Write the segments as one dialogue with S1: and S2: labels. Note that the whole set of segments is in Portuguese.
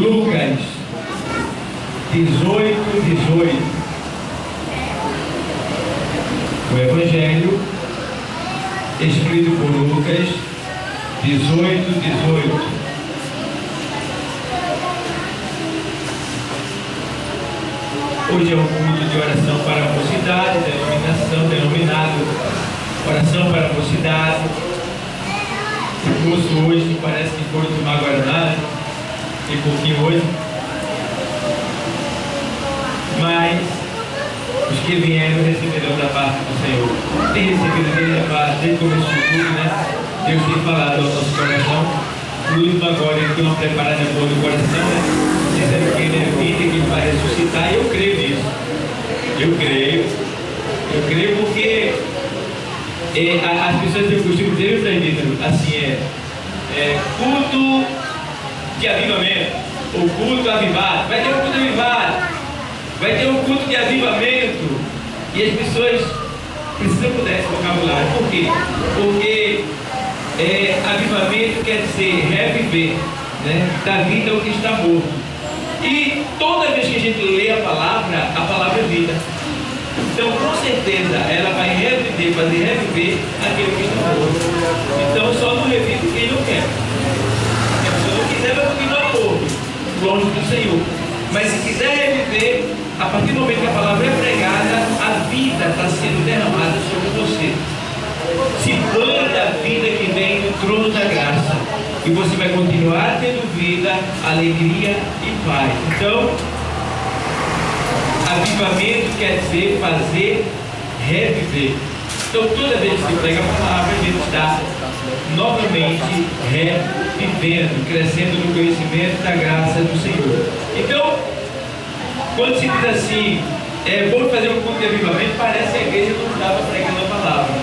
S1: Lucas 18:18. O Evangelho escrito por Lucas 18:18. Hoje é um culto de oração para a mocidade, denominado Oração para a Mocidade. O curso hoje parece que foi tomar Guaraná, tem pouquinho hoje, mas os que vieram receberão da parte do Senhor. Tem recebido desde o começo do culto, né? Deus tem falado ao nosso coração. O último agora, ele tem uma preparada boa do coração, né? Dizendo que ele é vida, que ele vai ressuscitar, e eu creio nisso. Eu creio porque as pessoas têm o costume de dizer, presbítero, assim, culto de avivamento, ou culto avivado. Vai ter um culto avivado, vai ter um culto de avivamento, e as pessoas precisam mudar esse vocabulário. Por quê? Porque avivamento quer dizer reviver, né? Da vida o que está morto. E toda vez que a gente lê a palavra é vida. Então, com certeza, ela vai reviver, fazer reviver aquele que está morto. Então, só não revive quem não quer. Se a pessoa não quiser, vai continuar morto, longe do Senhor. Mas se quiser reviver, a partir do momento que a palavra é pregada, a vida está sendo derramada sobre você. Se banha da vida que vem do trono da graça. E você vai continuar tendo vida, alegria e paz. Então, avivamento quer dizer fazer reviver. Então, toda vez que se prega a palavra, a gente está novamente revivendo, crescendo no conhecimento da graça do Senhor. Então, quando se diz assim, vamos fazer um culto de avivamento, parece que a igreja não estava pregando a palavra.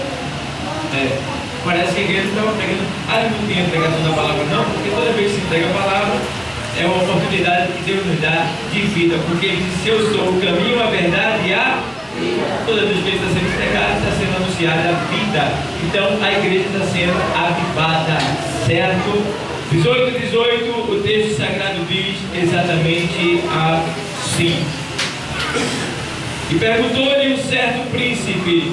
S1: Parece que a igreja não estava pregando. Não tinha pregação da palavra, não, porque toda vez que se prega a palavra, é uma oportunidade que Deus nos dá de vida, porque Ele diz: eu sou o caminho, a verdade e a vida. Toda vez que Ele está sendo pregado, está sendo anunciada a vida. Então a igreja está sendo avivada, certo? 18:18, o texto sagrado diz exatamente assim. E perguntou-lhe um certo príncipe,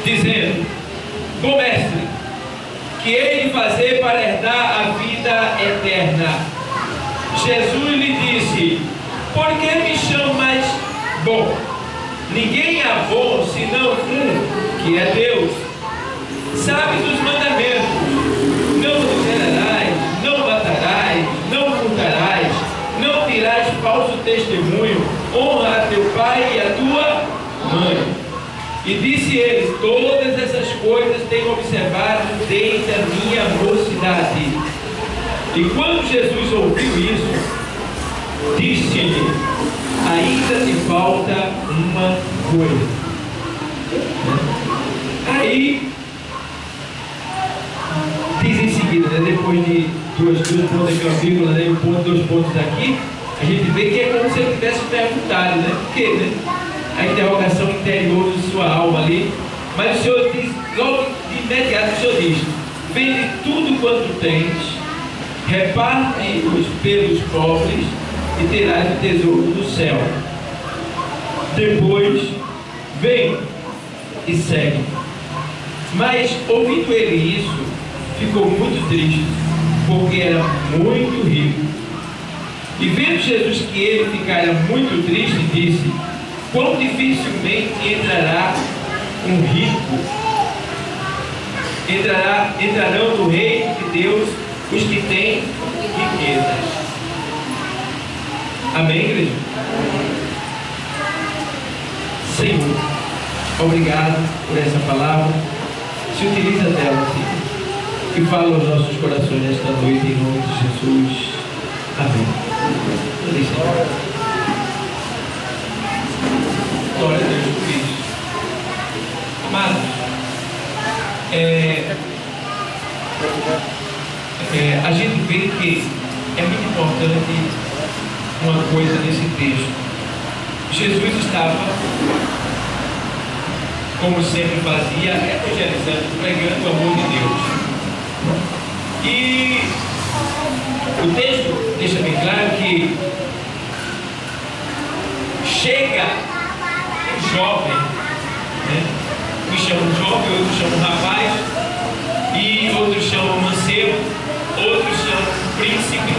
S1: dizendo: bom mestre, que hei de fazer para herdar a vida eterna? Jesus lhe disse: por que me chamas bom? Ninguém é bom senão um, que é Deus. Sabes os mandamentos: não adulterarás, não matarás, não furtarás, não dirás falso testemunho, honra a teu pai e a tua mãe. E disse ele: todas essas coisas tenho observado desde a minha mocidade. E quando Jesus ouviu isso, disse-lhe: ainda te falta uma coisa. Aí diz em seguida, né, depois de duas pontos aqui, uma vírgula, né, dois pontos aqui, a gente vê que é como se ele tivesse perguntado, né? Por quê, né? A interrogação interior de sua alma ali. Mas o Senhor diz, logo de imediato o Senhor diz: vende tudo quanto tens, reparte-os pelos pobres e terás o tesouro do céu. Depois vem e segue. Mas ouvindo ele isso, ficou muito triste, porque era muito rico. E vendo Jesus que ele ficara muito triste, disse: quão dificilmente entrará um rico, entrarão no reino de Deus os que têm riquezas. Amém, igreja? Senhor, obrigado por essa palavra. Se utiliza dela, Senhor, e fala aos nossos corações nesta noite, em nome de Jesus. Amém. Glória a Deus por isso. Amados, a gente vê que é muito importante uma coisa nesse texto. Jesus estava, como sempre fazia, evangelizando, pregando o amor de Deus. E O texto deixa bem claro que chega um jovem, né? Uns chamam jovem, outros chamam rapaz, e outros chamam mancebo, outros chamam príncipe,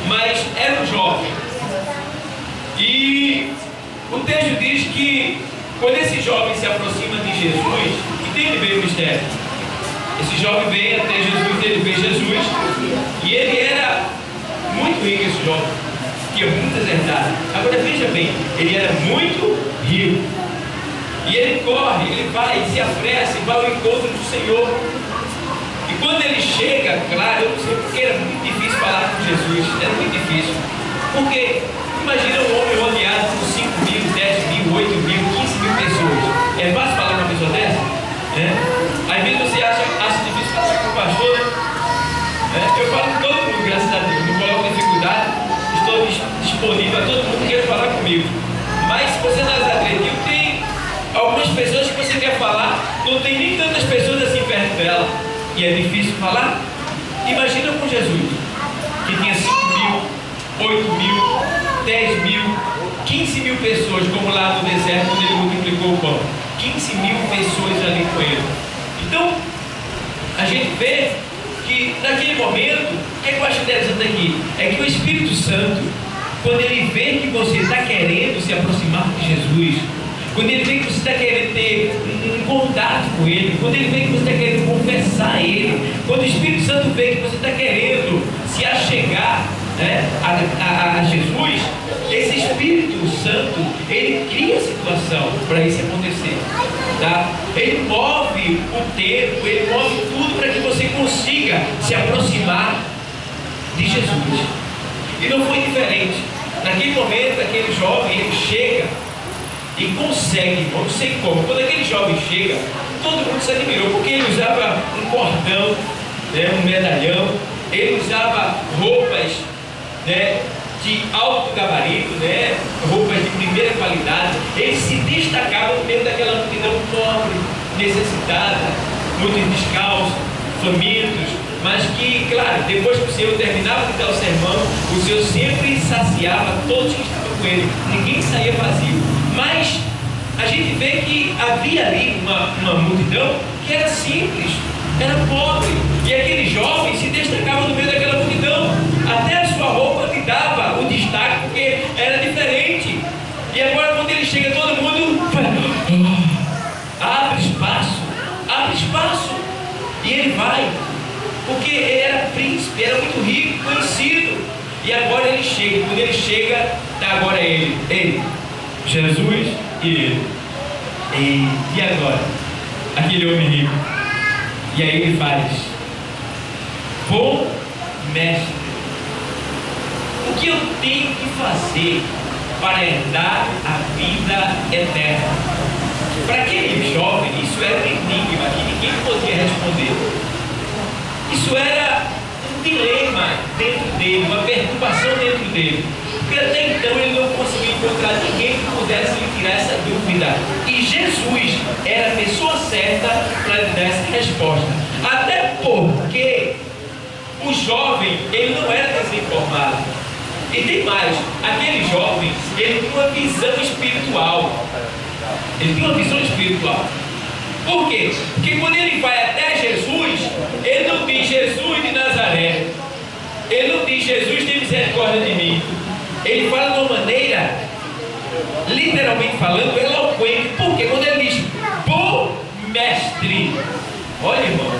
S1: mas era um jovem. E o texto diz que quando esse jovem se aproxima de Jesus, e tem que ver o mistério. Esse jovem vem até Jesus, ele vê Jesus, e ele era muito rico, esse jovem, tinha muitas herdades. Agora veja bem, ele era muito rico, e ele corre, ele vai, se apressa e vai ao encontro do Senhor. E quando ele chega, claro, eu não sei porque era muito difícil falar com Jesus, era muito difícil, porque imagina um homem rodeado por 5 mil, 10 mil, 8 mil, 15 mil pessoas. É fácil falar com uma pessoa dessa? Às vezes você acha difícil falar com o pastor, né? Eu falo com todo mundo, graças a Deus, não coloco dificuldade, estou disponível a todo mundo que quer falar comigo. Mas se você não é agredido, tem algumas pessoas que você quer falar, não tem nem tantas pessoas assim perto dela, e é difícil falar. Imagina com Jesus, que tinha 5 mil, 8 mil, 10 mil, 15 mil pessoas, como lá no deserto, quando ele multiplicou o pão. 15 mil pessoas ali com ele. Então, a gente vê que naquele momento, o que eu acho interessante aqui? É que o Espírito Santo, quando ele vê que você está querendo se aproximar de Jesus, quando ele vê que você está querendo ter um contato com ele, quando ele vê que você está querendo confessar a ele, quando o Espírito Santo vê que você está querendo se achegar, né, a Jesus, esse Espírito Santo, ele cria a situação para isso acontecer, tá? Ele move o tempo, ele move tudo para que você consiga se aproximar de Jesus. E não foi diferente. Naquele momento, aquele jovem, ele chega e consegue, não sei como, quando aquele jovem chega, todo mundo se admirou, porque ele usava um cordão, né, um medalhão, ele usava roupas, né, de alto gabarito, né, roupas de primeira qualidade. Ele se destacava no meio daquela multidão pobre, necessitada, muitos descalços, famintos, mas que, claro, depois que o Senhor terminava de dar o sermão, o Senhor sempre saciava todos que estavam com ele, ninguém saía vazio. Mas a gente vê que havia ali uma multidão que era simples, era pobre, e aquele jovem se destacava no meio daquela multidão. Até a sua roupa lhe dava o destaque, porque era diferente. E agora, quando ele chega, todo mundo abre espaço, e ele vai, porque ele era príncipe, era muito rico, conhecido. E agora ele chega, quando ele chega, agora é ele, Jesus e ele. E agora? Aquele homem rico. E aí ele faz: bom mestre, o que eu tenho que fazer para herdar a vida eterna? Para aquele jovem, isso era um enigma que ninguém podia responder. Isso era um dilema dentro dele, uma perturbação dentro dele. Porque até então ele não conseguia encontrar ninguém que pudesse lhe tirar essa dúvida. E Jesus era a pessoa certa para lhe dar essa resposta. Até porque o jovem, ele não era desinformado. E tem mais, aquele jovem, ele tinha uma visão espiritual. Ele tinha uma visão espiritual. Por quê? Porque quando ele vai até Jesus, ele não diz Jesus de Nazaré. Ele não diz Jesus tem misericórdia de mim. Ele fala de uma maneira, literalmente falando, eloquente. Porque quando ele diz bom mestre, olha, irmão,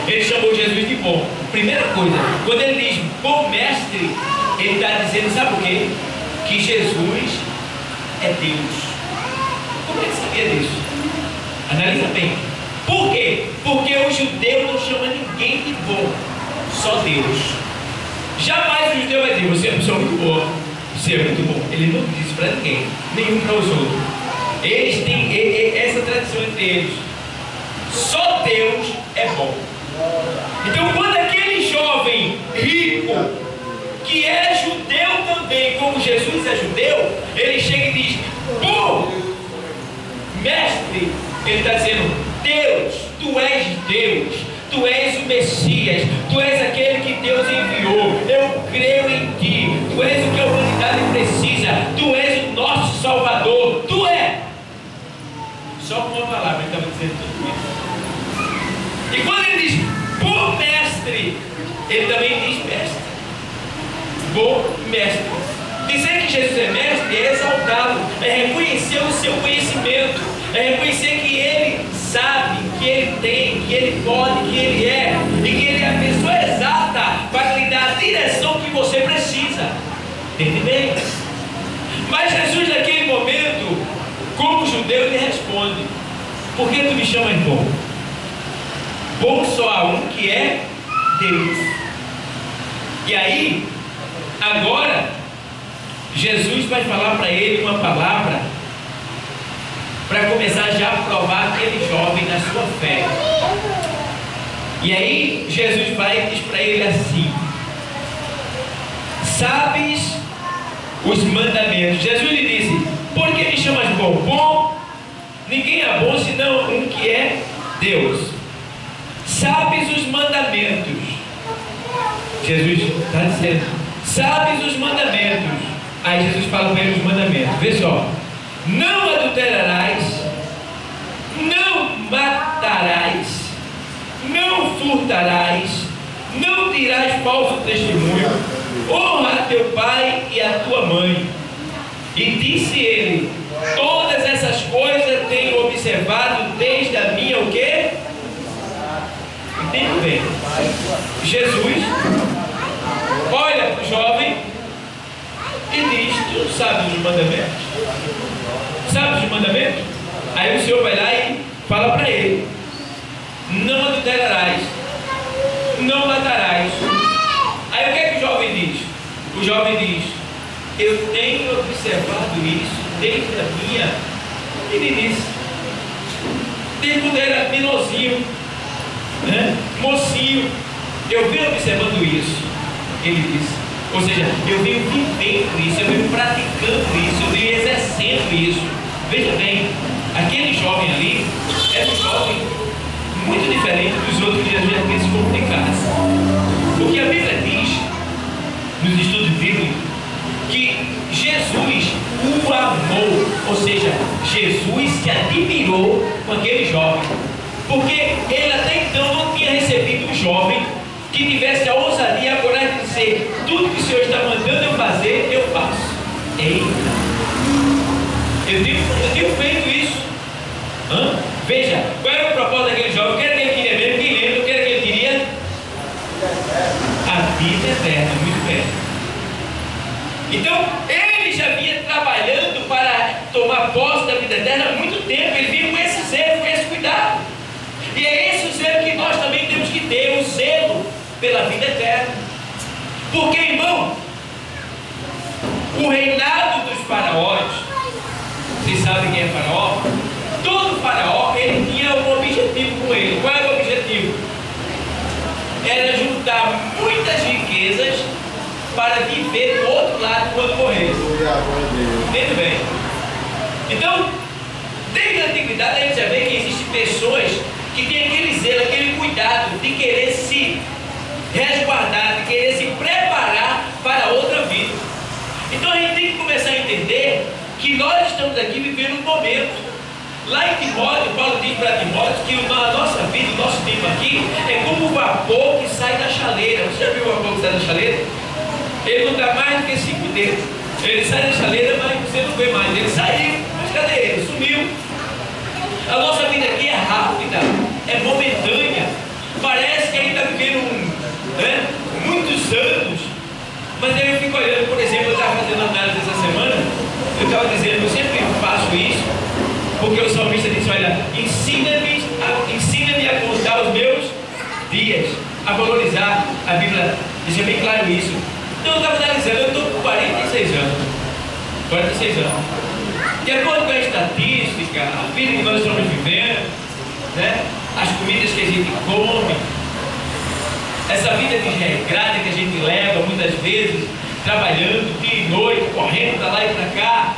S1: ele chamou Jesus de bom. Primeira coisa, quando ele diz bom mestre, ele está dizendo, sabe o quê? Que Jesus é Deus. Como ele sabia disso? Analisa bem. Por quê? Porque o judeu não chama ninguém de bom, só Deus. Jamais o judeu vai dizer, você é uma pessoa muito boa, você é muito bom. Ele não diz isso para ninguém, nenhum para os outros. Eles têm essa tradição entre eles. Só Deus é bom. Então, quando aquele jovem rico, que é judeu também, como Jesus é judeu, ele chega e diz, bom mestre, ele está dizendo, Deus, tu és Deus, Tu és o Messias, Tu és aquele que Deus enviou, eu creio em Ti, Tu és o que a humanidade precisa, Tu és o nosso Salvador, Tu é. Só com uma palavra ele estava dizendo tudo isso. E quando ele diz bom mestre, ele também diz mestre. Bom mestre. Dizer que Jesus é mestre é exaltá-lo, é reconhecer o seu conhecimento, é reconhecer que ele sabe, que ele tem, que ele pode, que ele é, e que ele é a pessoa exata para lhe dar a direção que você precisa. Entende bem? Mas Jesus, naquele momento, como judeu, ele responde: por que tu me chamas bom? Bom só há um, que é Deus. E aí, agora, Jesus vai falar para ele uma palavra para começar já a provar aquele jovem na sua fé. E aí Jesus vai e diz para ele assim: sabes os mandamentos. Jesus lhe disse: por que me chamas bom? Bom, ninguém é bom senão um que é Deus. Sabes os mandamentos. Jesus está dizendo: sabes os mandamentos. Aí Jesus fala para ele os mandamentos. Vê só: não adulterarás, não matarás, não furtarás, não dirás falso testemunho, honra teu pai e a tua mãe. E disse ele: todas essas coisas tenho observado desde a minha o quê? Entende bem? Jesus olha para o jovem e diz: tu sabes os mandamentos? Sabes os mandamentos? Aí o Senhor vai lá e fala para ele: não adulterarás, não matarás. Aí o que é que o jovem diz? O jovem diz: eu tenho observado isso desde a minha meninice, desde quando era menorzinho, né? Mocinho, eu venho observando isso. Ele disse, ou seja, eu venho vivendo isso, eu venho praticando isso, eu venho exercendo isso. Veja bem, aquele jovem ali era um jovem muito diferente dos outros que Jesus já se comunicasse. Porque a Bíblia diz, nos estudos bíblicos, que Jesus o amou, ou seja, Jesus se admirou com aquele jovem, porque ele até então não tinha recebido um jovem que tivesse a ousadia e a coragem de dizer: tudo que o Senhor está mandando eu fazer, eu faço. Eita, eu tenho feito isso. Veja, qual era o propósito daquele jovem? O que era que ele queria mesmo? Quem lembra? O que era que ele queria? A vida eterna. Muito bem. Então, ele já vinha trabalhando para tomar posse da vida eterna há muito tempo. Ele vinha com esse zelo, com esse cuidado. E é esse o zelo que nós também temos que ter, o zelo pela vida eterna. Porque, irmão, o reinado dos faraós, vocês sabem quem é faraó? Todo faraó, ele tinha um objetivo com ele. Qual era o objetivo? Era juntar muitas riquezas para viver do outro lado quando morresse. Entende bem? Então, desde a antiguidade a gente já vê que existem pessoas que têm aquele zelo, aquele cuidado de querer se resguardar, de querer se preparar para outra vida. Então a gente tem que começar a entender que nós estamos aqui vivendo um momento. Lá em Timóteo, Paulo diz para Timóteo que a nossa vida, o nosso tempo aqui é como o vapor que sai da chaleira. Você já viu o vapor que sai da chaleira? Ele não dá mais do que 5 dedos. Ele sai da chaleira, mas você não vê mais. Ele saiu, mas cadê ele? Sumiu. A nossa vida aqui é rápida, é momentânea. Parece que a gente está vivendo muitos anos. Mas aí eu fico olhando, por exemplo, eu estava fazendo análise essa semana. Eu estava dizendo, eu sempre faço isso, porque o salmista disse: olha, ensina-me a contar os meus dias, a valorizar. A Bíblia deixa bem claro isso. Então eu estava analisando, eu estou com 46 anos. 46 anos. De acordo com a estatística, a vida que nós estamos vivendo, né? As comidas que a gente come, essa vida desregrada que a gente leva muitas vezes, trabalhando dia e noite, correndo para lá e para cá,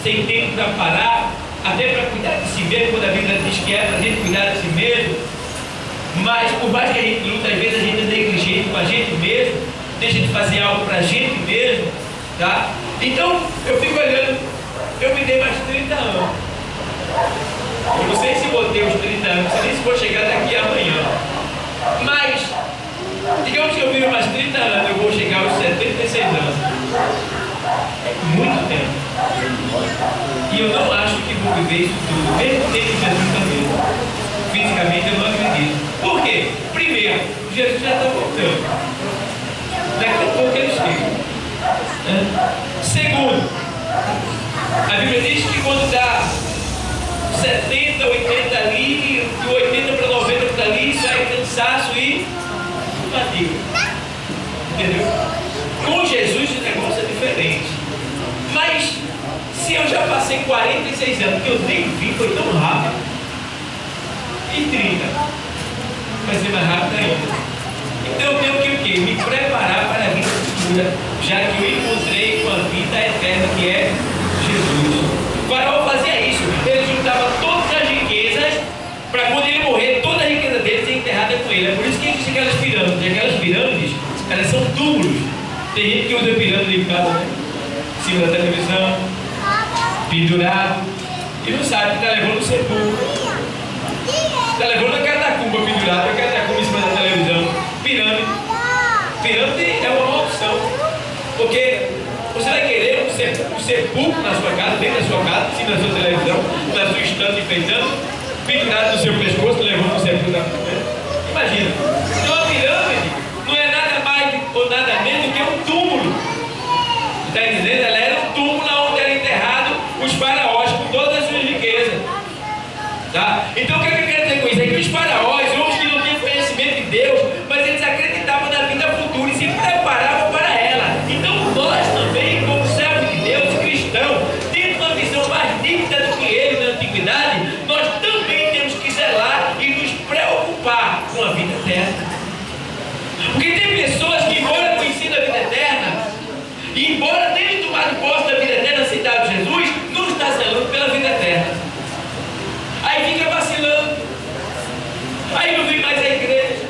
S1: sem tempo para parar, até para cuidar de si mesmo, quando a Bíblia diz que é para a gente cuidar de si mesmo. Mas por mais que a gente luta, às vezes a gente é negligente com a gente mesmo, deixa de fazer algo pra gente mesmo, tá? Então eu fico olhando, eu me dei mais 30 anos. Eu não sei se vou ter os 30 anos, não sei nem se vou chegar daqui amanhã. Mas, digamos que eu vivo mais 30 anos, eu vou chegar aos 76 anos. É muito tempo. E eu não acho que vou viver isso tudo, mesmo tendo Jesus também. Fisicamente eu não acredito. Por quê? Primeiro, Jesus já está voltando. Daqui a pouco ele chega. Segundo, a Bíblia diz que quando dá 70, 80 ali, de 80 para 90 para ali, isso é cansaço e fadiga. Entendeu? Com Jesus o negócio é diferente. Mas se eu já passei 46 anos, que eu nem vi, foi tão rápido. E 30 vai ser mais rápido ainda. Então eu tenho que o quê? Me preparar para a vida futura, já que eu encontrei com a vida eterna que é Jesus. O faraó fazia isso, ele juntava todas as riquezas para quando ele morrer, toda a riqueza dele ser enterrada com ele. É por isso que existem aquelas pirâmides. E aquelas pirâmides, elas são túmulos. Tem gente que usa pirâmide em casa, né? Em cima da televisão, pendurado, e não sabe que está levando o sepulcro. Está levando a catacumba pendurada, a catacumba em cima da televisão. Pirâmide. Pirâmide é uma maldição. Porque você vai querer um sepulcro na sua casa, dentro da sua casa, em cima da sua televisão, na sua estante enfeitando, pendurado no seu pescoço, levando o sepulcro da frente. Imagina. Então a pirâmide não é nada mais ou nada menos do que um túmulo. Está entendendo? Ela era um túmulo onde era enterrado os faraós com todas as suas riquezas. Tá? Então o que eu quero dizer com isso? É que os faraós, homens que não tinham conhecimento de Deus, mas eles acreditavam na vida futura e se preparavam para ela. Então nós também, como servos de Deus, cristãos, tendo uma visão mais nítida do que ele na antiguidade, nós também temos que zelar e nos preocupar com a vida eterna. Porque tem pessoas que, embora conhecendo a vida eterna, e embora tenham tomado posse da vida eterna, cidade de Jesus, não está zelando pela vida eterna. Aí fica vacilando, aí não vem mais a igreja,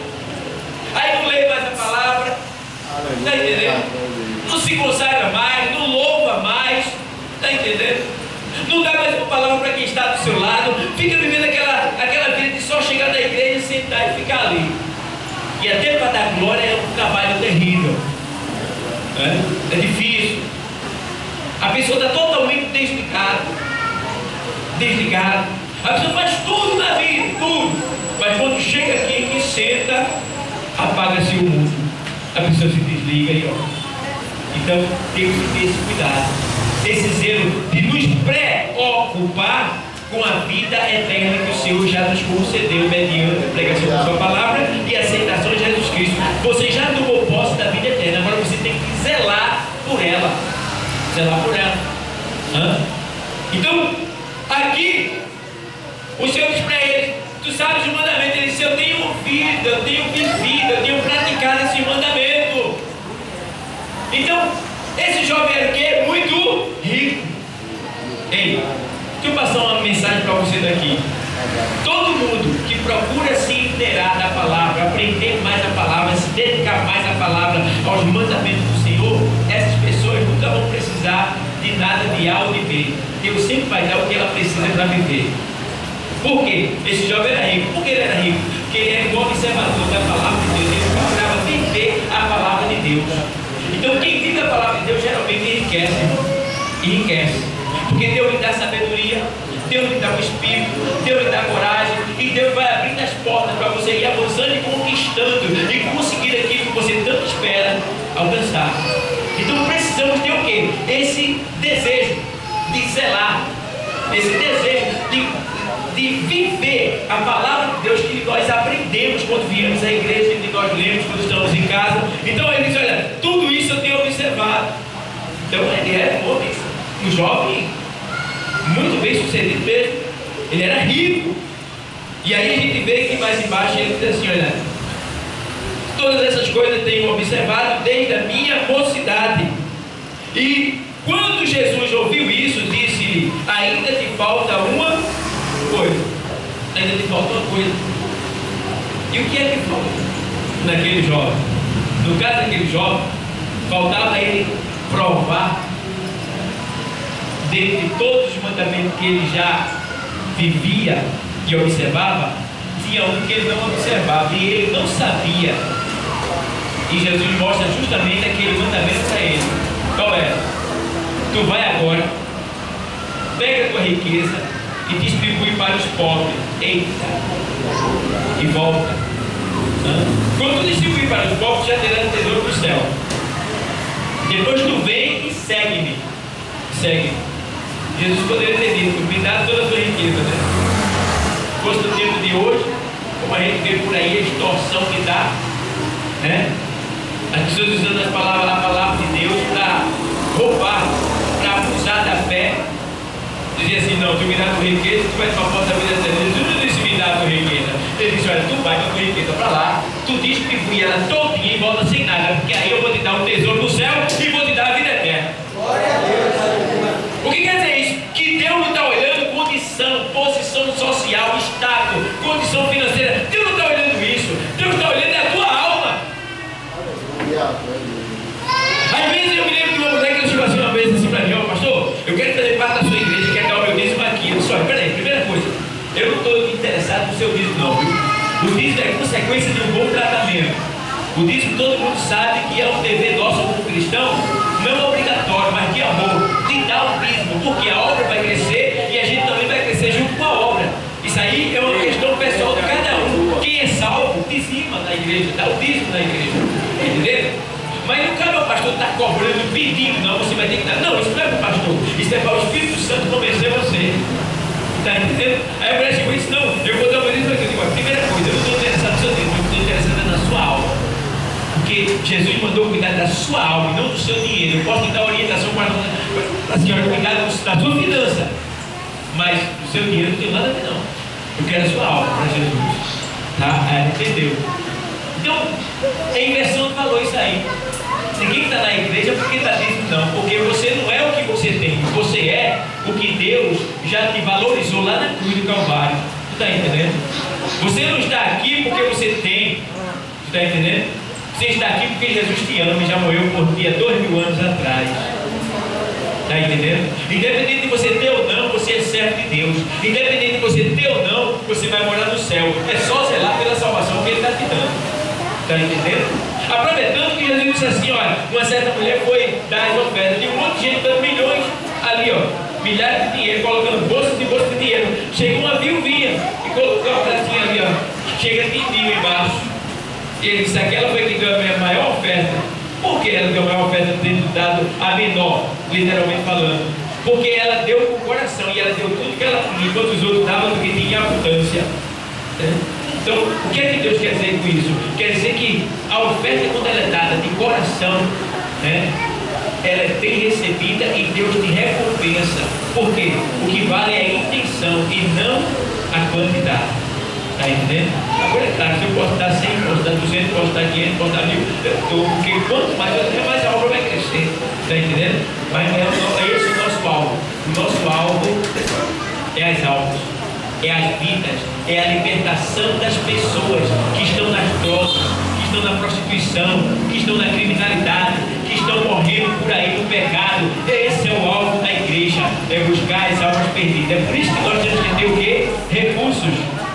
S1: aí não lê mais a palavra, está entendendo? Não se consagra mais, não louva mais, está entendendo? Não dá mais uma palavra para quem está do seu lado, fica vivendo aquela vida de só chegar na igreja, sentar e ficar ali. E até para dar glória é um trabalho terrível, é difícil. A pessoa está totalmente desligada. A pessoa faz tudo na vida, tudo. Mas quando chega aqui e senta, apaga-se o mundo. A pessoa se desliga e ó. Então temos que ter esse cuidado, esse zelo de nos preocupar com a vida eterna que o Senhor já nos concedeu mediante a pregação da sua palavra e a aceitação de Jesus Cristo. Você já tomou posse da vida eterna, agora você tem que zelar por ela. Zelar por ela. Então, aqui o Senhor diz para ele: tu sabes o mandamento. Ele disse: eu tenho ouvido, eu tenho vivido, eu tenho praticado esse mandamento. Então, esse jovem era o quê? Muito rico. Ei, deixa eu passar uma mensagem para você daqui. Todo mundo que procura se inteirar da palavra, aprender mais a palavra, se dedicar mais à palavra, aos mandamentos do Senhor, essas pessoas nunca vão precisar de nada de A ou de B. Deus sempre vai dar o que ela precisa para viver. Por quê? Esse jovem era rico. Por que ele era rico? Porque ele era um observador da palavra de Deus. Ele procurava viver a palavra de Deus. Então quem vive a palavra de Deus geralmente enriquece, irmão. Enriquece. Porque Deus lhe dá sabedoria, Deus lhe dá o espírito, Deus lhe dá coragem, e Deus vai abrindo as portas para você ir avançando e conquistando e conseguir aquilo que você tanto espera alcançar. Então precisamos ter o quê? Esse desejo de zelar, esse desejo de viver a palavra de Deus que nós aprendemos quando viemos à igreja, que nós lemos quando estamos em casa. Então ele diz: olha, tudo isso eu tenho observado. Então ele era um homem, um jovem muito bem sucedido mesmo. Ele era rico. E aí a gente vê que mais embaixo ele diz assim: olha, todas essas coisas eu tenho observado desde a minha mocidade. E quando Jesus ouviu isso, disse-lhe: ainda te falta uma coisa. Ainda te falta uma coisa. E o que é que faltou naquele jovem? No caso daquele jovem, faltava ele provar, dentre todos os mandamentos que ele já vivia e observava, tinha um que ele não observava e ele não sabia. E Jesus mostra justamente aquele mandamento para ele. Qual é? Tu vai agora, pega a tua riqueza e distribui para os pobres. Eita! E volta. Quando tu distribuir para os pobres, já terás tesouro do céu. Depois tu vem e segue-me. Segue-me. Jesus poderia ter dito: me dá toda a tua riqueza, né? Fosse no tempo de hoje, como a gente vê por aí, a extorsão que dá, né? As pessoas usando a palavra de Deus para roubar, para abusar da fé. Dizia assim: não, tu me dá a tua riqueza, tu vai tomar posse da vida eterna. Jesus não disse: me dá a tua riqueza. Ele disse: olha, tu vai com a tua riqueza para lá, tu distribui ela todinha e volta sem nada, porque aí eu vou te dar um tesouro no céu e vou te dar a vida eterna. Glória a Deus. O que quer dizer isso? Que Deus não está olhando condição, posição social, status, condição financeira. Deus não está olhando isso. Deus está olhando a tua alma. Às vezes eu me lembro de uma mulher que chegou assim uma vez assim para mim: ó, pastor, eu quero fazer parte da sua igreja, quero dar o meu dízimo aqui. Eu disse: olha, peraí, primeira coisa, eu não estou interessado no seu dízimo não, viu? O dízimo é consequência de um bom tratamento. O dízimo todo mundo sabe que é um dever nosso como cristão, não obrigatório, mas de amor, de dar o dízimo, porque a obra vai crescer e a gente também vai crescer junto com a obra. Isso aí é uma questão pessoal de cada um. Quem é salvo, dizima na igreja, dá o dízimo na igreja, entendeu? Mas não cabe ao pastor estar cobrando, pedindo, não, você vai ter que dar. Não, isso não é para o pastor, isso é para o Espírito Santo convencer você. Está entendendo? Aí a mulher chegou e disse: não, eu vou dar uma vez para aqui. A primeira coisa, eu não estou interessado no seu dinheiro, eu estou interessado na sua alma. Porque Jesus mandou cuidar da sua alma e não do seu dinheiro. Eu posso te dar orientação para a senhora cuidar da sua finança, mas do seu dinheiro não tem nada a ver, não. Eu quero a sua alma para Jesus. Tá? Aí, entendeu? Então, é inversão de valor isso aí. Ninguém está na igreja porque está dizendo não, porque você não é o que você tem, você é o que Deus já te valorizou lá na cruz do Calvário. Tu está entendendo? Você não está aqui porque você tem, tu está entendendo? Você está aqui porque Jesus te ama e já morreu por ti há 2000 anos atrás. Está entendendo? Independente de você ter ou não, você é servo de Deus. Independente de você ter ou não, você vai morar no céu. É só zelar pela salvação que Ele está te dando. Está entendendo? Aproveitando que Jesus disse assim: olha, uma certa mulher foi dar as ofertas, e um monte de gente dando milhões ali, ó, milhares de dinheiro, colocando bolsas e bolsas de dinheiro. Chegou uma viuvinha e colocou a pratinha ali, ó, chega de mil embaixo. E ele disse: aquela foi que deu a minha maior oferta. Por que ela deu a maior oferta tendo dado a menor, literalmente falando? Porque ela deu com o coração e ela deu tudo que ela tinha, enquanto os outros davam do que tinha abundância. Então, o que é que Deus quer dizer com isso? Quer dizer que a oferta, quando ela é dada de coração, né, ela é bem recebida e Deus te recompensa. Por quê? O que vale é a intenção e não a quantidade. Está entendendo? Agora é claro, se eu posso dar 100, posso dar 200, posso dar 500, posso dar 1000, porque quanto mais eu tenho, mais a obra vai crescer. Está entendendo? Mas é esse o nosso alvo. O nosso alvo é as almas, é as vidas, é a libertação das pessoas que estão nas drogas, que estão na prostituição, que estão na criminalidade, que estão morrendo por aí no pecado. Esse é o alvo da igreja, é buscar as almas perdidas. É por isso que nós temos que ter o quê? Recursos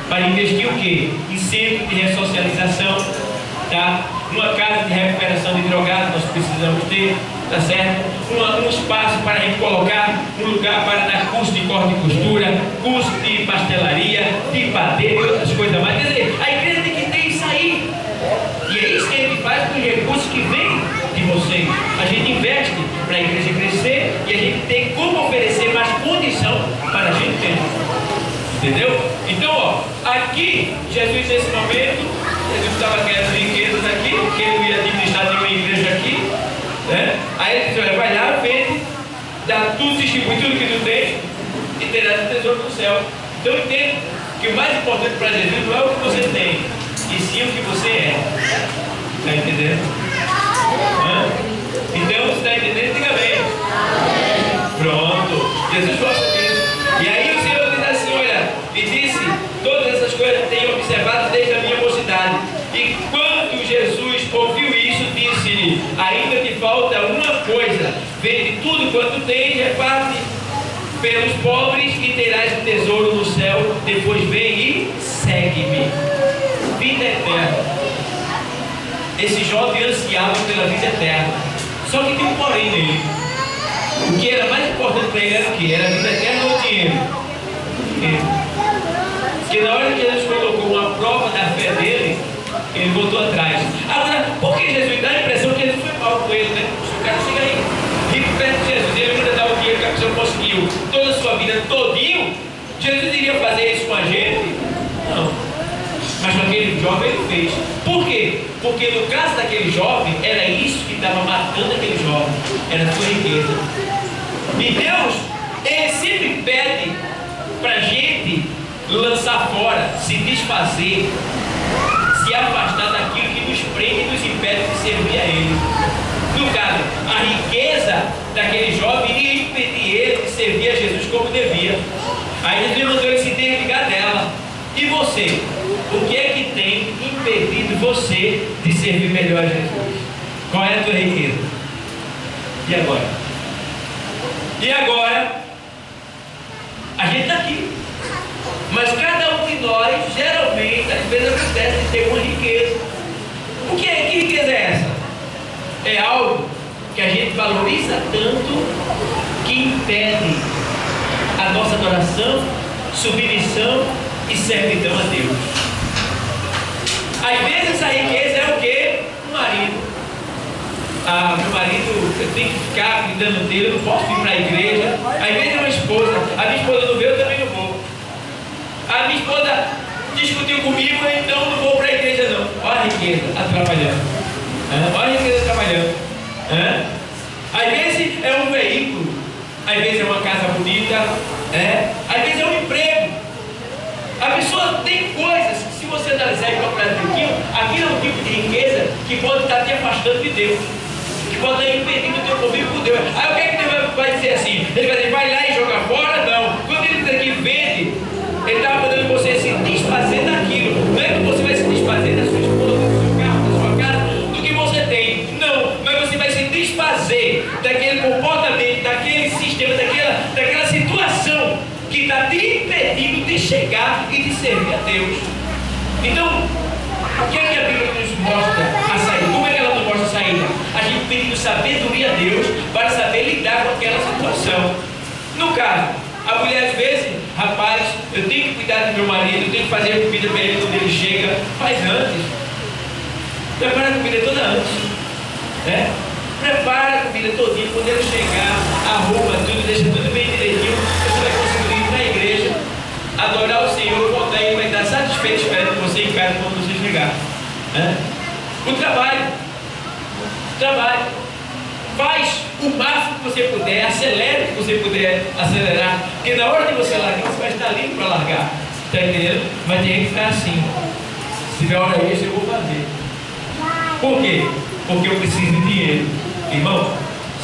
S1: para investir o quê? Em centro de ressocialização, tá? Uma casa de recuperação de drogados nós precisamos ter, tá certo? Um espaço para a gente colocar, um lugar para dar curso de corte e costura, curso de pastelaria, de padeiro e outras coisas mais. Quer dizer, a igreja tem que ter isso aí. E é isso que a gente faz com os recursos que vêm de vocês. A gente investe para a igreja crescer e a gente tem como oferecer mais condição para a gente ter. Entendeu? Então, ó, aqui, Jesus nesse momento, Jesus estava querendo riquezas aqui, porque ele ia administrar de uma igreja aqui, né? Aí ele disse: olha, vai lá, vende, dá tudo, distribui tudo que tu tem e terás o tesouro do céu. Então entende que o mais importante para Jesus não é o que você tem, e sim o que você é. Está entendendo? Então, você está entendendo? Diga bem. Pronto. Jesus gosta disso. E aí o Senhor diz assim: olha, me disse todas essas coisas que tenho observado desde a minha mocidade. vende tudo quanto tem, reparte pelos pobres e terás um tesouro no céu. Depois vem e segue-me. Vida eterna. Esse jovem ansiava pela vida eterna. Só que tem um porém nele. O que era mais importante para ele era o que? Era a vida eterna ou o dinheiro? Porque na hora que Jesus colocou uma prova da fé dele, ele voltou atrás. Agora, por que Jesus dá a impressão que Jesus foi mal com ele, né? O cara chega aí, rico perto de Jesus, ele manda dar o dinheiro que a pessoa conseguiu toda a sua vida todinho. Jesus iria fazer isso com a gente? Não. Mas com aquele jovem ele fez. Por quê? Porque no caso daquele jovem, era isso que estava matando aquele jovem. Era a sua riqueza. E Deus, Ele sempre pede para a gente lançar fora, se desfazer, se afastar daquilo que nos prende e nos impede de servir a Ele. No caso, a riqueza daquele jovem iria impedir ele de servir a Jesus como devia. Aí Jesus mandou ele se desligar dela. E você? O que é que tem impedido você de servir melhor a Jesus? Qual é a tua riqueza? E agora? E agora? A gente está aqui. Mas cada um de nós, geralmente, às vezes acontece de ter uma riqueza. O que é? Que riqueza é essa? É algo que a gente valoriza tanto que impede a nossa adoração, submissão e servidão a Deus. Às vezes a riqueza é o quê? O marido. Meu marido, eu tenho que ficar cuidando dele, eu não posso ir para a igreja. Às vezes é uma esposa, a minha esposa não veio, eu também não vou. A minha esposa discutiu comigo, então não vou para a igreja não. Olha a riqueza atrapalhando. Olha a riqueza atrapalhando. Às vezes é um veículo, às vezes é uma casa bonita, às vezes é um emprego. A pessoa tem coisas que, se você analisar e procurar direitinho, aquilo é um tipo de riqueza que pode estar te afastando de Deus, que pode estar impedindo o teu convívio com Deus. Aí o que é que Deus vai dizer assim? Ele vai dizer, vai lá e joga fora? Não. Quando ele diz aqui, vende, ele estava mandando você se desfazer daquilo. Não é que você vai se desfazer da sua esposa, do seu carro, da sua casa, do que você tem. Não, mas você vai se desfazer daquele comportamento, daquele sistema, daquela situação que está te impedindo de chegar e de servir a Deus. Então, o que é que a Bíblia nos mostra a saída? Como é que ela nos mostra a saída? A gente pedindo sabedoria a Deus para saber lidar com aquela situação. No caso, a mulher às vezes, rapaz, eu tenho que cuidar do meu marido, eu tenho que fazer a comida para ele quando ele chega. Faz antes. Prepara a comida toda antes. Prepara a comida todinha, quando ele chegar, arruma tudo, deixa tudo bem direitinho. Você vai conseguir ir para a igreja, adorar o Senhor, voltar, ele vai estar satisfeito esperando você em casa quando você chegar. O trabalho. Faz o máximo que você puder, acelere o que você puder acelerar, porque na hora de você largar, você vai estar livre para largar. Está entendendo? Mas tem que ficar assim. Se tiver hora extra, eu vou fazer. Por quê? Porque eu preciso de dinheiro. Irmão,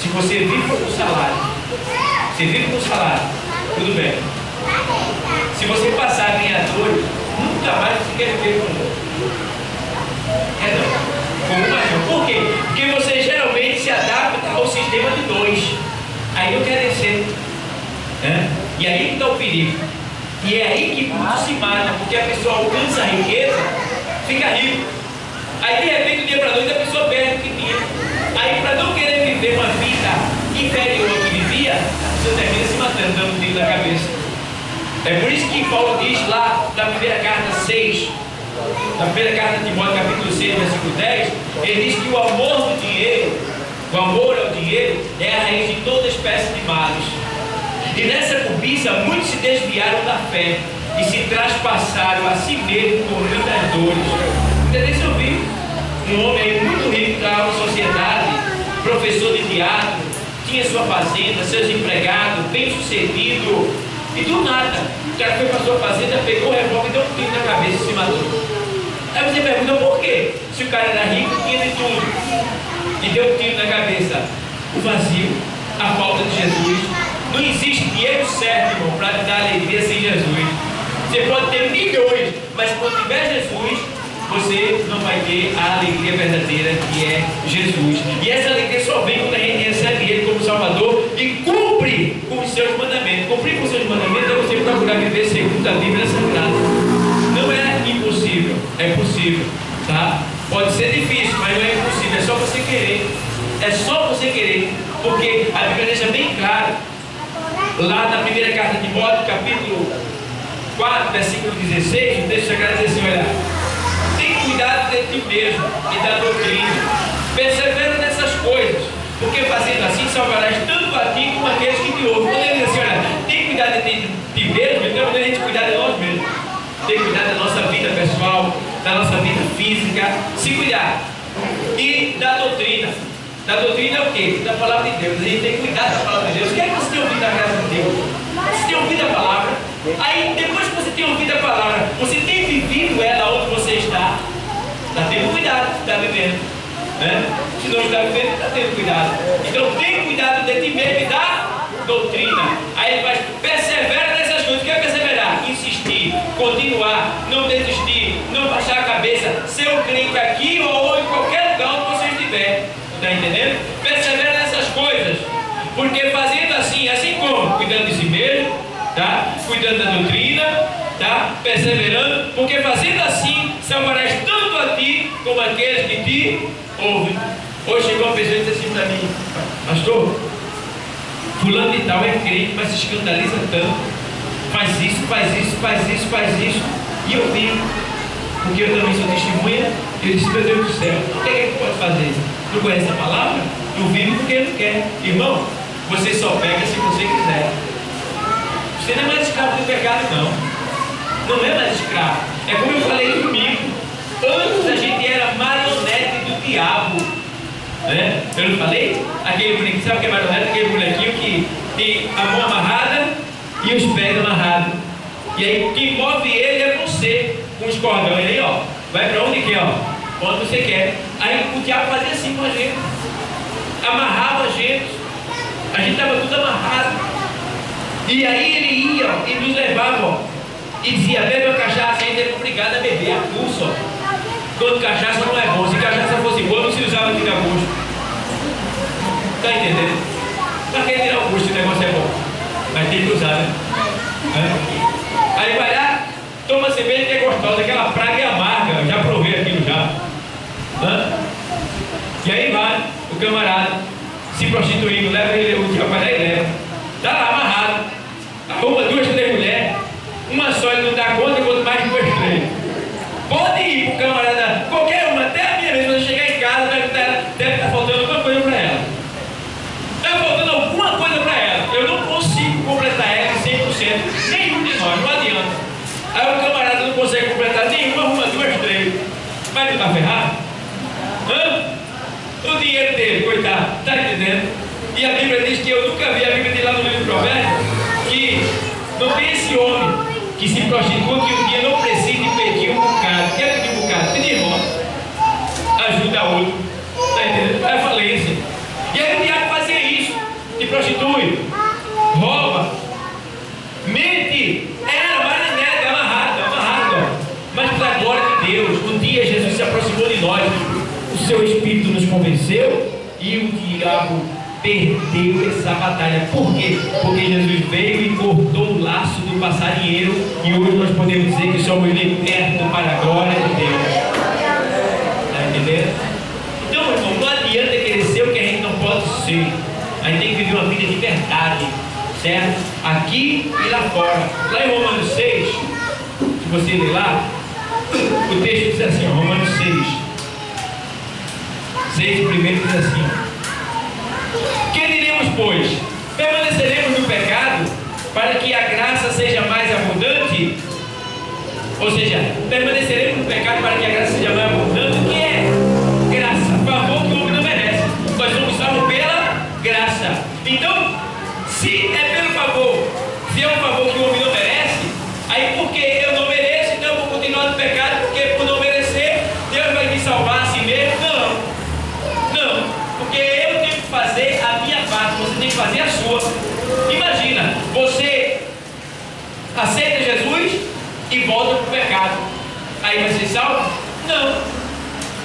S1: se você vive com salário, tudo bem. Se você passar a ganhar dois, nunca mais você quer viver com um. Por quê? Porque você geralmente se adapta ao sistema de dois. Aí não quer descer. E aí que está o perigo. E é aí que tudo se mata, porque a pessoa alcança a riqueza, fica rico. Aí de repente, do dia para a noite, a pessoa perde o que tinha. Aí, para não querer viver uma vida inferior ao que vivia, a pessoa termina se matando, dando um tiro na cabeça. É por isso que Paulo diz lá na primeira carta 6, na primeira carta de Timóteo, capítulo 6, versículo 10, ele diz que o amor ao dinheiro é a raiz de toda espécie de males. E nessa cobiça, muitos se desviaram da fé e se traspassaram a si mesmo por muitas dores. Entendeu? Eu vi um homem muito rico da alta sociedade, professor de teatro, tinha sua fazenda, seus empregados, bem sucedido, e do nada, o cara foi para sua fazenda, pegou o revólver e deu um tiro na cabeça e se matou. Aí você pergunta por quê? Se o cara era rico, tinha de tudo, e deu um tiro na cabeça. O vazio, a falta de Jesus. Não existe dinheiro certo, irmão, para te dar alegria sem Jesus. Você pode ter milhões, mas quando tiver Jesus, você não vai ter a alegria verdadeira que é Jesus. E essa alegria só vem quando a gente recebe Ele como Salvador e cumpre com os seus mandamentos. Cumprir com os seus mandamentos é você procurar viver segundo a Bíblia Sagrada. Não é impossível, é possível, tá? Pode ser difícil, mas não é impossível, é só você querer. É só você querer, porque a Bíblia deixa bem claro, lá na primeira carta de Timóteo, capítulo 4, versículo 16, o texto sagrado diz assim: olha, tem cuidado de ti mesmo e da doutrina, persevera nessas coisas, porque fazendo assim salvarás tanto a ti como aqueles que te ouvem. Quando ele diz assim: olha, tem cuidado de ti mesmo, então a gente cuidar de nós mesmos, tem cuidado da nossa vida pessoal, da nossa vida física, se cuidar, e da doutrina. Da doutrina é o quê? Da palavra de Deus. A gente tem que cuidar da palavra de Deus. O que é que você tem ouvido da graça de Deus? Você tem ouvido a palavra. Aí, depois que você tem ouvido a palavra, você tem vivido ela onde você está. Está tendo cuidado, está vivendo, né? Se não está vivendo, está tendo cuidado. Então, tem cuidado de ti mesmo e da doutrina. Aí ele vai, persevera nessas coisas. O que é perseverar? Insistir, continuar, não desistir, não baixar a cabeça, ser um crente aqui ou em qualquer lugar onde você estiver. Está entendendo? Persevera nessas coisas, porque fazendo assim, assim como cuidando de si mesmo, tá? Cuidando da doutrina, tá? Perseverando, porque fazendo assim salvarás tanto a ti como aqueles que te ouvem. Hoje chegou uma pessoa e disse assim para mim: pastor, fulano de tal é crente, mas se escandaliza tanto, faz isso, faz isso, faz isso, faz isso, e eu vi, porque eu também sou testemunha. Eu disse: meu Deus do céu, o que é que pode fazer? Não conhece a palavra? Não vive porque não quer. Irmão, você só pega se você quiser. Você não é mais escravo do pecado, não. Não é mais escravo. É como eu falei comigo. Antes a gente era marionete do diabo, né? Eu não falei? Aquele bonequinho, sabe o que é marionete? Aquele bonequinho que tem a mão amarrada e os pés amarrados. E aí quem move ele é você, com os cordões aí, ó. Vai para onde quer, ó. Onde você quer. Aí o diabo fazia assim com a gente, amarrava a gente estava tudo amarrado, e aí ele ia, ó, e nos levava, ó, e dizia: bebe uma cachaça. A gente era obrigado a beber a pulso, ó. Quando cachaça não é bom, se cachaça fosse boa não se usava tirar gosto. Está entendendo? Para que tirar o gosto se o negócio é bom? Mas tem que usar, né? Aí vai lá, toma cerveja que é gostosa, aquela praga é amarga, eu já provei aquilo já. E aí vai o camarada se prostituindo, leva ele, o rapaz aí leva, está lá amarrado, arruma 2, 3 mulheres, uma só ele não dá conta, quanto mais 2, 3. Pode ir pro camarada, qualquer uma, até a minha mesmo, quando chegar em casa, deve estar faltando alguma coisa para ela. Está faltando alguma coisa para ela. Eu não consigo completar ela 100%, nenhum de nós, não adianta. Aí o camarada não consegue completar nenhuma, arruma 2, 3. Vai tentar ferrar? O dinheiro dele, coitado, está entendendo? E a Bíblia diz que eu nunca vi, a Bíblia diz lá no livro de Provérbios, que não tem esse homem que se prostitua que um dia não precisa pedir um bocado. Quer pedir um bocado? Pedir, irmão, ajuda outro, está entendendo? É falência. E aí o diabo fazia isso, se prostitui, rouba, mente, era marionete, amarrado, mas para a glória de Deus, um dia Jesus se aproximou de nós, o seu Espírito nos convenceu e o diabo perdeu essa batalha. Por quê? Porque Jesus veio e cortou o laço do passarinheiro e hoje nós podemos dizer que somos libertos para a glória de Deus. Está entendendo? Então, irmão, não adianta querer ser o que a gente não pode ser. A gente tem que viver uma vida de verdade, certo? Aqui e lá fora. Lá em Romanos 6, se você ler lá, o texto diz assim, Romanos 6 primeiro diz assim: que diremos, pois? Permaneceremos no pecado para que a graça seja mais abundante? Ou seja, permaneceremos no pecado para que a graça seja mais abundante? O que é graça? Favor que o homem não merece. Nós somos salvos pela graça. Então, se é pelo favor, se é um favor que o homem não merece, aí porque eu não mereço, então eu vou continuar no pecado, porque por não merecer, Deus vai me salvar a si mesmo? Não, porque eu tenho que fazer a minha parte, você tem que fazer a sua. Imagina, você aceita Jesus e volta para o pecado, aí vai ser salvo? Não.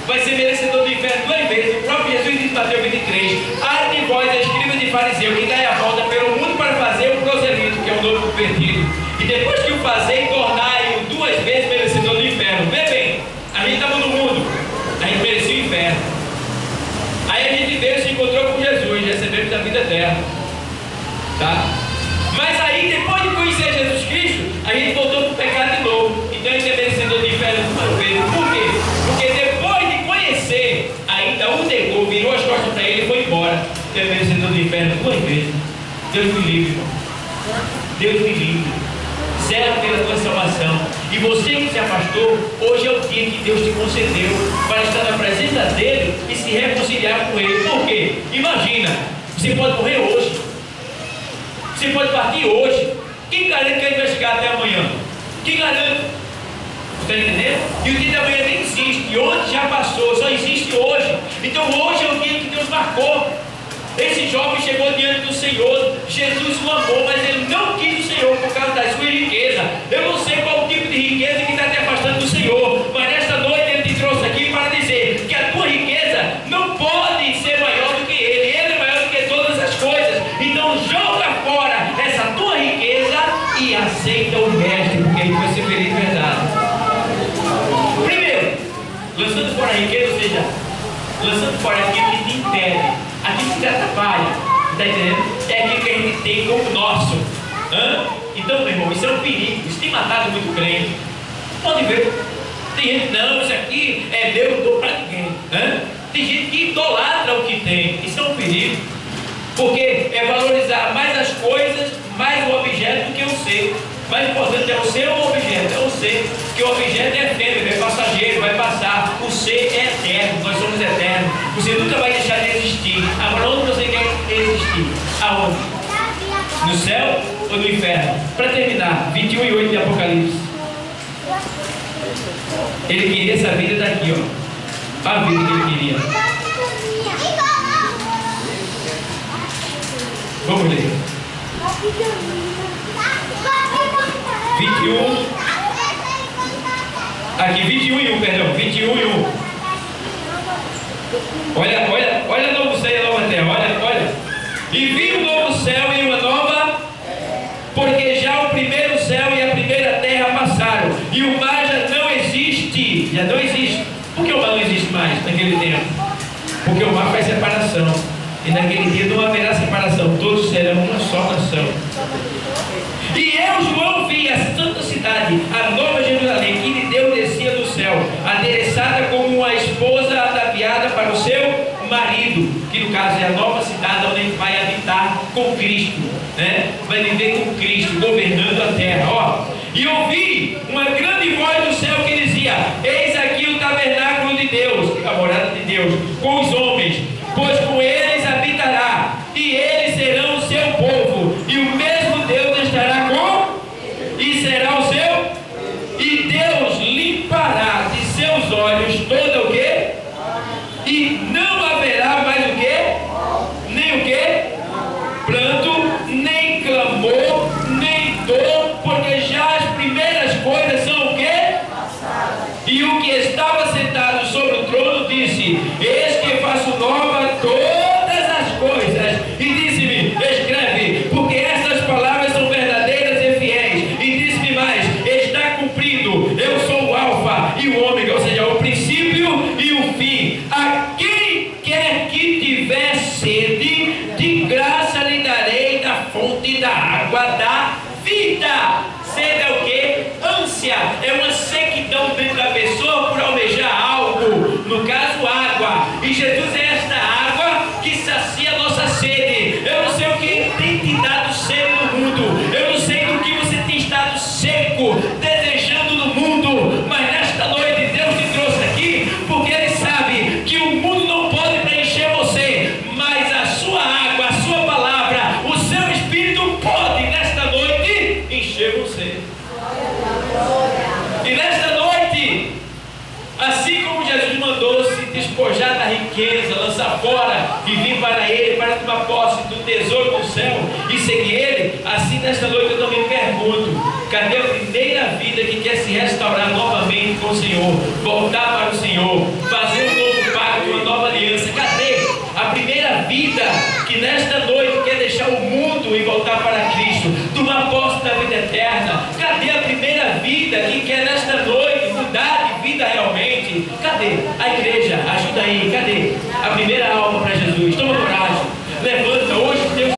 S1: Vai ser merecedor do inferno 2 vezes. O próprio Jesus diz em Mateus 23: ai de vós, escribas e fariseus, que dai a volta pelo mundo para fazer o prosélito, que é o novo convertido. E depois que o fazei, tornai-o 2 vezes merecedor do inferno. Vê bem, a gente estava no mundo, a gente merecia o inferno. Aí a gente veio e se encontrou com Jesus, recebemos a vida eterna. Tá? Mas aí, depois de conhecer Jesus Cristo, a gente voltou para o pecado de novo. Então a gente é merecedor do inferno 2 vezes. Por quê? Porque depois de conhecer, ainda o negou, virou as costas para ele e foi embora. Então é merecedor do inferno 2 vezes. Deus me livre, irmão. Deus me livre. Zero pela tua salvação. E você que se afastou, hoje é o dia que Deus te concedeu para estar na presença dele e se reconciliar com ele. Por quê? Imagina, você pode morrer hoje, você pode partir hoje. Quem garante que ele vai chegar até amanhã? Quem garante? Está entendendo? E o dia da manhã nem existe, ontem já passou, só existe hoje. Então hoje é o dia que Deus marcou. Esse jovem chegou diante do Senhor, Jesus o amou, mas ele não quis o Senhor por causa da sua riqueza. Eu não sei qual o tipo de riqueza que está te afastando do Senhor, mas nesta noite ele te trouxe aqui para dizer que a tua riqueza não pode ser maior do que ele é maior do que todas as coisas. Então joga fora essa tua riqueza e aceita o mestre, porque ele vai ser feliz de verdade. Primeiro, lançando fora a riqueza, ou seja, lançando fora aquilo que te impede, aquilo que te atrapalha, está entendendo? É aquilo que a gente tem como nosso. Então, meu irmão, isso é um perigo. Isso tem matado muito crente. Pode ver. Tem gente, não, isso aqui é meu, não dou para ninguém. Tem gente que idolatra o que tem. Isso é um perigo. Porque é valorizar mais as coisas, mais o objeto do que o ser. Mais importante é o ser ou o objeto? É o ser. Porque o objeto é efêmero, é passageiro, vai passar. O ser é eterno, nós somos eternos. Você nunca vai deixar de existir. Agora, onde você quer existir? Aonde? No céu ou no inferno? Para terminar, 21:8 de Apocalipse. Ele queria essa vida daqui, ó. A vida que ele queria. Vamos ler. 21. Aqui, 21:1, perdão. 21:1. Olha novo céu e nova terra. Olha. E vi um novo céu e uma nova, porque já o primeiro céu e a primeira terra passaram, e o mar já não existe. Já não existe. Por que o mar não existe mais naquele tempo? Porque o mar faz separação. E naquele dia não haverá separação, todos serão uma só nação. E eu, João, vi a santa cidade, a nova Jerusalém, que de Deus descia do céu, adereçada como uma esposa ataviada para o seu marido, que no caso é a nova cidade onde ele vai habitar com Cristo, né? Vai viver com Cristo, governando a terra. E ouvi uma grande voz do céu que dizia: eis aqui o tabernáculo de Deus, a morada de Deus, com os homens, pois com eles habitará, e eles serão o seu povo, e o mesmo Deus estará com, e será o seu, e Deus limpará de seus olhos todo o quê? E não haverá mais o quê? Nem o quê? Pranto, nem clamor, nem dor, porque já as primeiras coisas são o quê? E o que estava sentado sobre o trono disse: eis que faço nova todas as coisas. E disse-me: escreve, porque estas palavras são verdadeiras e fiéis. E disse-me mais: está cumprido. Eu sou o Alfa e o Ômega, ou seja, o princípio e o fim. A quem quer que tiver sede, de graça lhe darei da fonte da água da vida. Sede é o quê? Ânsia. É uma sequidão dentro da pessoa por almejar algo, no caso água. E Jesus é esta água que sacia a nossa sede. Eu não sei o que tem te dado sede no mundo, eu não sei do que você tem estado seco, desejando no mundo, mas nesta noite Deus te trouxe aqui porque Ele sabe que o mundo não pode preencher você, mas a sua água, a sua palavra, o seu Espírito pode nesta noite encher você. E nesta noite, assim como Jesus mandou se despojar da riqueza, lançar fora e vir para Ele, para tomar posse do tesouro do céu e seguir Ele, assim nesta noite eu também pergunto: cadê a primeira vida que quer se restaurar novamente com o Senhor, voltar para o que nesta noite quer deixar o mundo e voltar para Cristo, tomar posse da vida eterna. Cadê a primeira vida que quer nesta noite mudar de vida realmente? Cadê? A igreja, ajuda aí, cadê? A primeira alma para